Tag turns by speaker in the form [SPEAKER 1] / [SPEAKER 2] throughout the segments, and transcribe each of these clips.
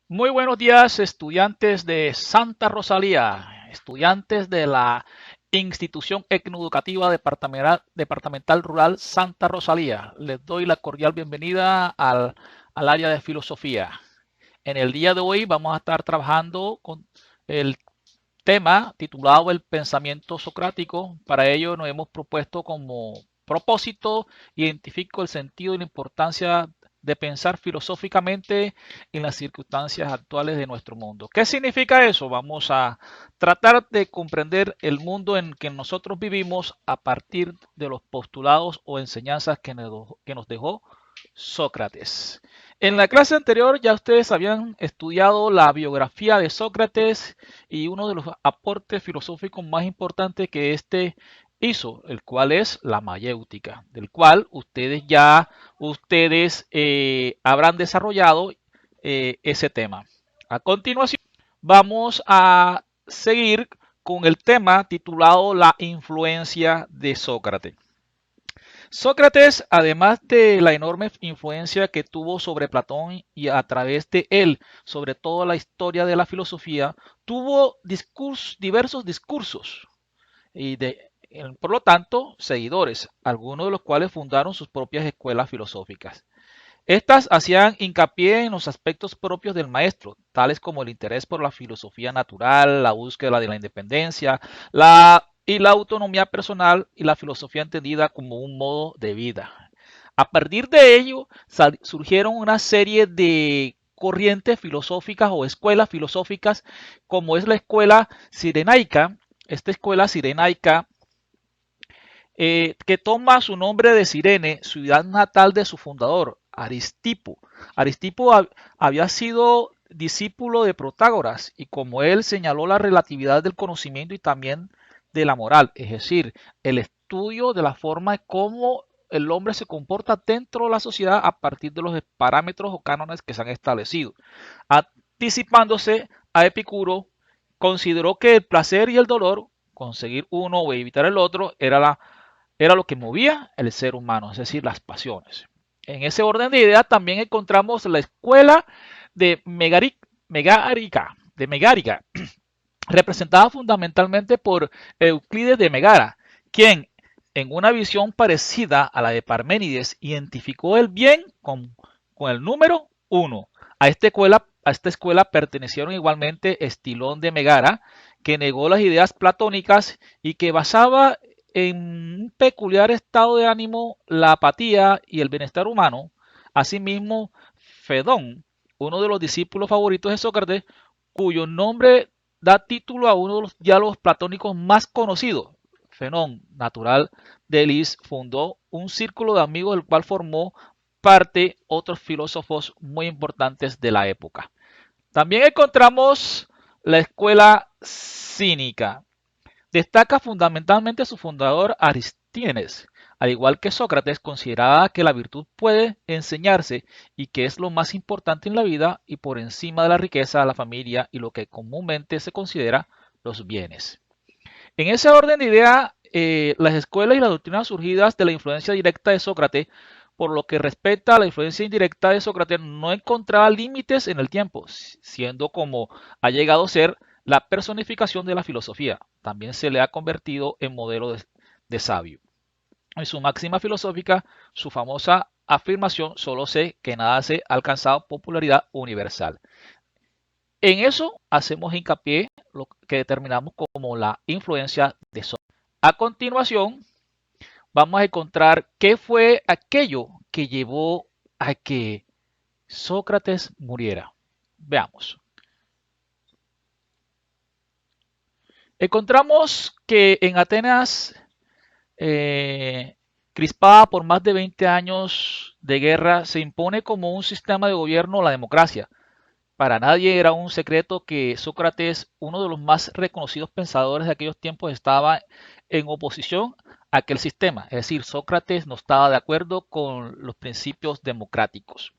[SPEAKER 1] Muy buenos días, estudiantes de Santa Rosalía, estudiantes de la Institución Educativa Departamental Rural Santa Rosalía. Les doy la cordial bienvenida al área de filosofía. En el día de hoy vamos a estar trabajando con el tema titulado El pensamiento socrático. Para ello nos hemos propuesto como propósito identifico el sentido y la importancia de pensar filosóficamente en las circunstancias actuales de nuestro mundo. ¿Qué significa eso? Vamos a tratar de comprender el mundo en que nosotros vivimos a partir de los postulados o enseñanzas que nos dejó Sócrates. En la clase anterior ya ustedes habían estudiado la biografía de Sócrates y uno de los aportes filosóficos más importantes que éste hizo, el cual es la mayéutica, del cual ustedes habrán desarrollado ese tema. A continuación, vamos a seguir con el tema titulado La influencia de Sócrates. Sócrates, además de la enorme influencia que tuvo sobre Platón y a través de él sobre toda la historia de la filosofía, tuvo diversos discursos y por lo tanto seguidores, algunos de los cuales fundaron sus propias escuelas filosóficas. Estas hacían hincapié en los aspectos propios del maestro, tales como el interés por la filosofía natural, la búsqueda de la independencia, la autonomía personal y la filosofía entendida como un modo de vida. A partir de ello surgieron una serie de corrientes filosóficas o escuelas filosóficas, como es la escuela sirenaica. Esta escuela sirenaica que toma su nombre de Cirene, ciudad natal de su fundador, Aristipo. Aristipo había sido discípulo de Protágoras y como él señaló la relatividad del conocimiento y también de la moral, es decir, el estudio de la forma de cómo el hombre se comporta dentro de la sociedad a partir de los parámetros o cánones que se han establecido. Anticipándose a Epicuro, consideró que el placer y el dolor, conseguir uno o evitar el otro, era lo que movía el ser humano, es decir, las pasiones. En ese orden de ideas también encontramos la escuela de Megárica, representada fundamentalmente por Euclides de Megara, quien en una visión parecida a la de Parménides identificó el bien con el número uno. A esta escuela pertenecieron igualmente Estilón de Megara, que negó las ideas platónicas y que basaba en un peculiar estado de ánimo la apatía y el bienestar humano. Asimismo, Fedón, uno de los discípulos favoritos de Sócrates, cuyo nombre da título a uno de los diálogos platónicos más conocidos. Fenón, natural de Elis, fundó un círculo de amigos del cual formó parte otros filósofos muy importantes de la época. También encontramos la escuela cínica. Destaca fundamentalmente su fundador Aristímenes. Al igual que Sócrates, consideraba que la virtud puede enseñarse y que es lo más importante en la vida y por encima de la riqueza, la familia y lo que comúnmente se considera los bienes. En ese orden de idea, las escuelas y las doctrinas surgidas de la influencia directa de Sócrates, por lo que respecta a la influencia indirecta de Sócrates, no encontraba límites en el tiempo, siendo como ha llegado a ser la personificación de la filosofía. También se le ha convertido en modelo de sabio. En su máxima filosófica, su famosa afirmación, solo sé que nada se ha alcanzado popularidad universal. En eso hacemos hincapié lo que determinamos como la influencia de Sócrates. A continuación, vamos a encontrar qué fue aquello que llevó a que Sócrates muriera. Veamos. Encontramos que en Atenas, crispada por más de 20 años de guerra, se impone como un sistema de gobierno la democracia. Para nadie era un secreto que Sócrates, uno de los más reconocidos pensadores de aquellos tiempos, estaba en oposición a aquel sistema. Es decir, Sócrates no estaba de acuerdo con los principios democráticos.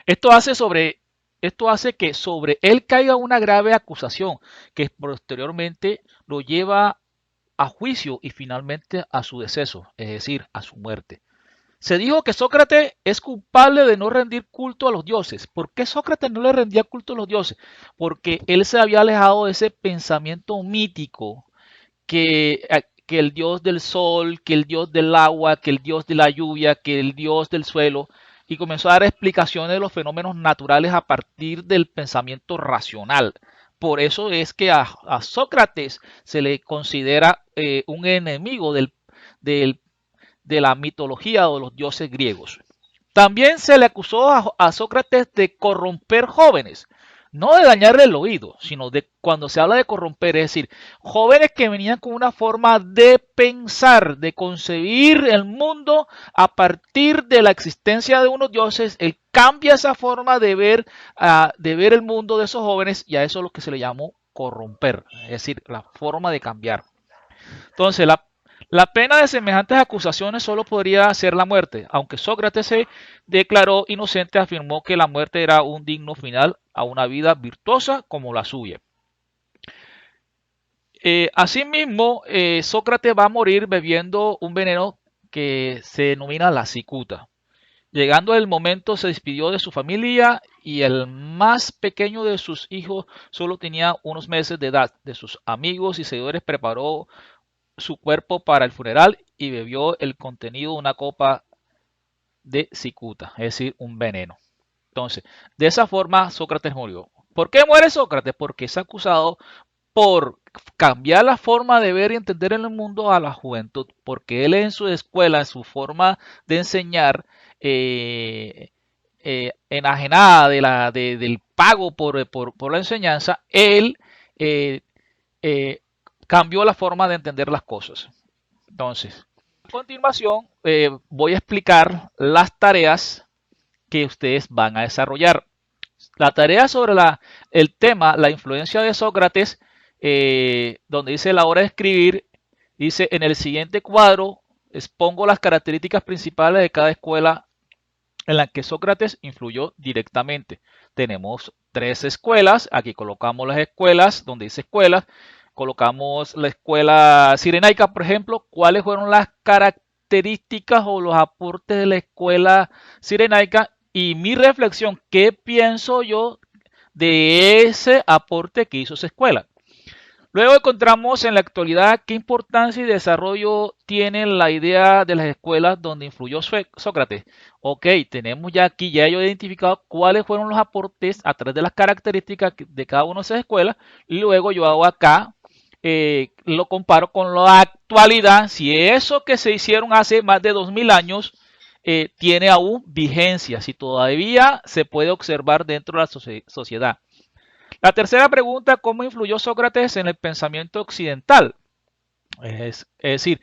[SPEAKER 1] Esto hace, sobre, esto hace que sobre él caiga una grave acusación que posteriormente lo lleva a juicio y finalmente a su deceso, es decir, a su muerte. Se dijo que Sócrates es culpable de no rendir culto a los dioses. ¿Por qué Sócrates no le rendía culto a los dioses? Porque él se había alejado de ese pensamiento mítico que el dios del sol, que el dios del agua, que el dios de la lluvia, que el dios del suelo, y comenzó a dar explicaciones de los fenómenos naturales a partir del pensamiento racional. Por eso es que a Sócrates se le considera un enemigo del de la mitología o de los dioses griegos. También se le acusó a Sócrates de corromper jóvenes, no de dañarle el oído, sino de cuando se habla de corromper, es decir, jóvenes que venían con una forma de pensar, de concebir el mundo a partir de la existencia de unos dioses. Él cambia esa forma de ver el mundo de esos jóvenes, y a eso es lo que se le llamó corromper, es decir, la forma de cambiar. Entonces, la pena de semejantes acusaciones solo podría ser la muerte. Aunque Sócrates se declaró inocente, afirmó que la muerte era un digno final a una vida virtuosa como la suya. Asimismo, Sócrates va a morir bebiendo un veneno que se denomina la cicuta. Llegando el momento, se despidió de su familia y el más pequeño de sus hijos solo tenía unos meses de edad. De sus amigos y seguidores preparó su cuerpo para el funeral y bebió el contenido de una copa de cicuta, es decir, un veneno. Entonces, de esa forma Sócrates murió. ¿Por qué muere Sócrates? Porque es acusado por cambiar la forma de ver y entender en el mundo a la juventud, porque él en su escuela, en su forma de enseñar, enajenada del pago por la enseñanza, él eh, eh, cambió la forma de entender las cosas. Entonces, a continuación voy a explicar las tareas que ustedes van a desarrollar. La tarea sobre el tema, la influencia de Sócrates, donde dice la hora de escribir, dice en el siguiente cuadro expongo las características principales de cada escuela en la que Sócrates influyó directamente. Tenemos 3 escuelas, aquí colocamos las escuelas, donde dice escuelas, colocamos la escuela cirenaica, por ejemplo, cuáles fueron las características o los aportes de la escuela cirenaica y mi reflexión, qué pienso yo de ese aporte que hizo esa escuela. Luego encontramos en la actualidad qué importancia y desarrollo tiene la idea de las escuelas donde influyó Sócrates. Ok, tenemos ya aquí, ya yo he identificado cuáles fueron los aportes a través de las características de cada una de esas escuelas. Y luego yo hago acá, lo comparo con la actualidad, si eso que se hicieron hace más de 2000 años tiene aún vigencia, si todavía se puede observar dentro de la sociedad. La tercera pregunta, ¿cómo influyó Sócrates en el pensamiento occidental? Es decir,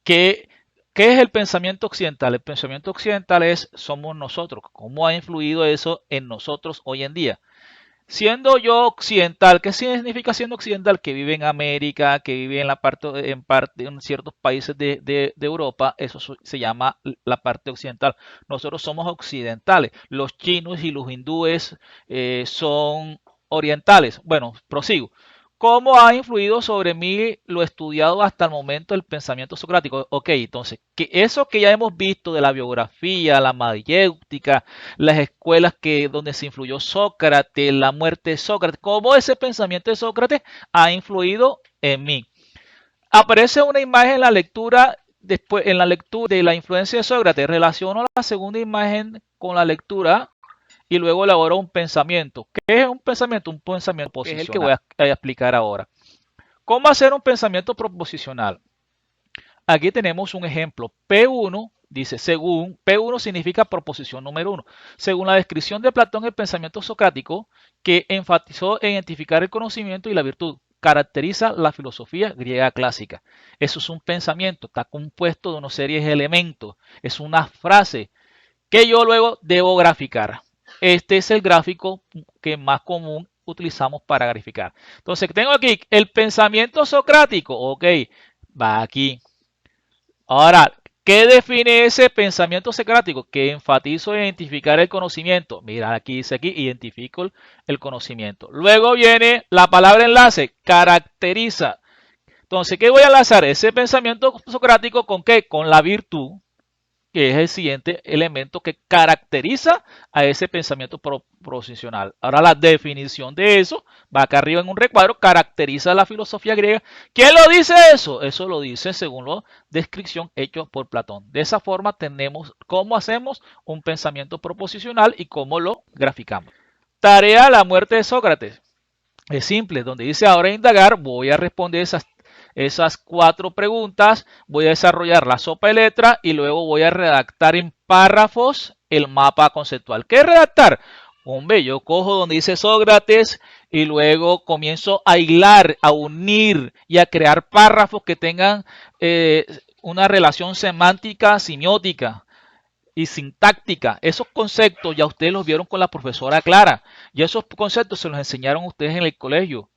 [SPEAKER 1] ¿qué es el pensamiento occidental? El pensamiento occidental somos nosotros. ¿Cómo ha influido eso en nosotros hoy en día? Siendo yo occidental, ¿qué significa siendo occidental? Que vive en América, que vive en ciertos países de Europa, eso se llama la parte occidental. Nosotros somos occidentales. Los chinos y los hindúes son orientales. Bueno, prosigo. ¿Cómo ha influido sobre mí lo estudiado hasta el momento el pensamiento socrático? Ok, entonces, que eso que ya hemos visto de la biografía, la mayéutica, las escuelas donde se influyó Sócrates, la muerte de Sócrates, cómo ese pensamiento de Sócrates ha influido en mí. Aparece una imagen en la lectura, después en la lectura de la influencia de Sócrates, relaciono la segunda imagen con la lectura y luego elaboro un pensamiento. ¿Qué es un pensamiento? Un pensamiento posicional. Es el que voy a explicar ahora. ¿Cómo hacer un pensamiento proposicional? Aquí tenemos un ejemplo. P1 dice, según, P1 significa proposición número 1. Según la descripción de Platón, el pensamiento socrático, que enfatizó en identificar el conocimiento y la virtud, caracteriza la filosofía griega clásica. Eso es un pensamiento, está compuesto de una serie de elementos. Es una frase que yo luego debo graficar. Este es el gráfico que más común utilizamos para graficar. Entonces, tengo aquí el pensamiento socrático. Ok, va aquí. Ahora, ¿qué define ese pensamiento socrático? Que enfatizo en identificar el conocimiento. Mira, aquí dice aquí, identifico el conocimiento. Luego viene la palabra enlace, caracteriza. Entonces, ¿qué voy a enlazar? Ese pensamiento socrático ¿con qué? Con la virtud. que es el siguiente elemento que caracteriza a ese pensamiento proposicional. Ahora la definición de eso, va acá arriba en un recuadro, caracteriza la filosofía griega. ¿Quién lo dice eso? Eso lo dice según la descripción hecha por Platón. De esa forma tenemos cómo hacemos un pensamiento proposicional y cómo lo graficamos. Tarea: la muerte de Sócrates. Es simple, donde dice ahora indagar, voy a responder esas 4 preguntas, voy a desarrollar la sopa de letras y luego voy a redactar en párrafos el mapa conceptual. ¿Qué es redactar? Hombre, yo cojo donde dice Sócrates y luego comienzo a hilar, a unir y a crear párrafos que tengan una relación semántica, semiótica y sintáctica. Esos conceptos ya ustedes los vieron con la profesora Clara y esos conceptos se los enseñaron ustedes en el colegio.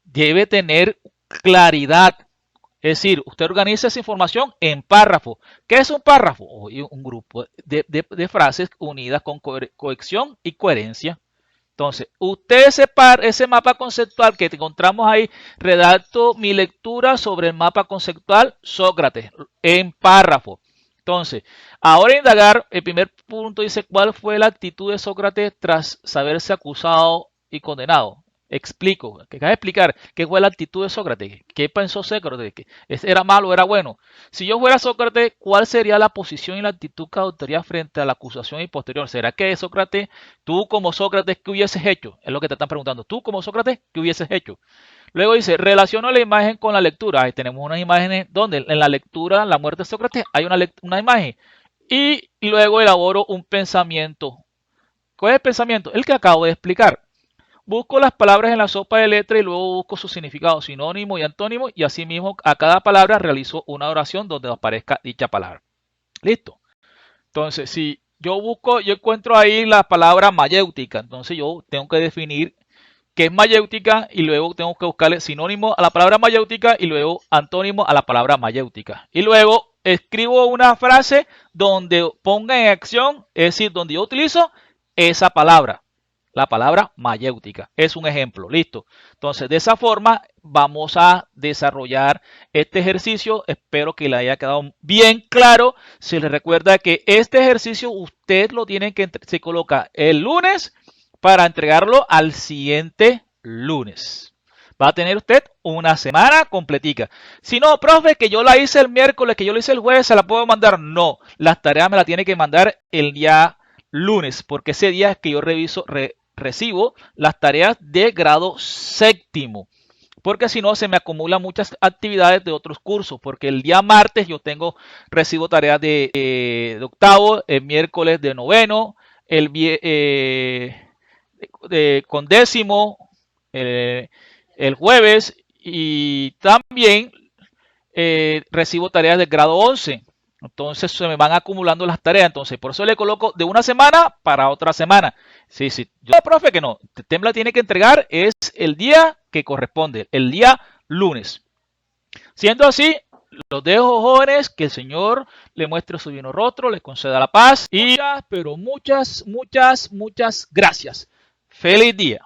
[SPEAKER 1] Debe tener claridad. Es decir, usted organiza esa información en párrafo. ¿Qué es un párrafo? Un grupo de frases unidas con cohesión y coherencia. Entonces, usted ese mapa conceptual que encontramos ahí, redacto mi lectura sobre el mapa conceptual Sócrates en párrafo. Entonces, ahora indagar, el primer punto dice, ¿cuál fue la actitud de Sócrates tras saberse acusado y condenado? Explico, que acaba de explicar qué fue la actitud de Sócrates, qué pensó Sócrates, que era malo o era bueno. Si yo fuera Sócrates, ¿cuál sería la posición y la actitud que adoptaría frente a la acusación y posterior? ¿Será que Sócrates, tú como Sócrates, qué hubieses hecho? Es lo que te están preguntando. Tú como Sócrates, ¿qué hubieses hecho? Luego dice, relaciono la imagen con la lectura. Ahí tenemos unas imágenes donde en la lectura, la muerte de Sócrates, hay una imagen. Y luego elaboro un pensamiento. ¿Cuál es el pensamiento? El que acabo de explicar. Busco las palabras en la sopa de letras y luego busco su significado, sinónimo y antónimo, y asimismo a cada palabra realizo una oración donde aparezca dicha palabra. Listo. Entonces, si yo encuentro ahí la palabra mayéutica, entonces yo tengo que definir qué es mayéutica y luego tengo que buscarle sinónimo a la palabra mayéutica y luego antónimo a la palabra mayéutica. Y luego escribo una frase donde ponga en acción, es decir, donde yo utilizo esa palabra. La palabra mayéutica es un ejemplo, listo. Entonces, de esa forma vamos a desarrollar este ejercicio. Espero que le haya quedado bien claro. Se le recuerda que este ejercicio usted lo tiene que se coloca el lunes para entregarlo al siguiente lunes. Va a tener usted una semana completica. Si no, profe, que yo la hice el miércoles, que yo la hice el jueves, ¿se la puedo mandar? No, las tareas me las tiene que mandar el día lunes, porque ese día es que yo recibo las tareas de grado séptimo, porque si no se me acumulan muchas actividades de otros cursos, porque el día martes yo recibo tareas de octavo, el miércoles de noveno, con décimo, el jueves, y también recibo tareas del grado 11. Entonces se me van acumulando las tareas. Entonces, por eso le coloco de una semana para otra semana. Sí. Yo, profe, que no. Tembla tiene que entregar es el día que corresponde, el día lunes. Siendo así, los dejo, jóvenes, que el Señor le muestre su divino rostro, les conceda la paz y muchas gracias. Feliz día.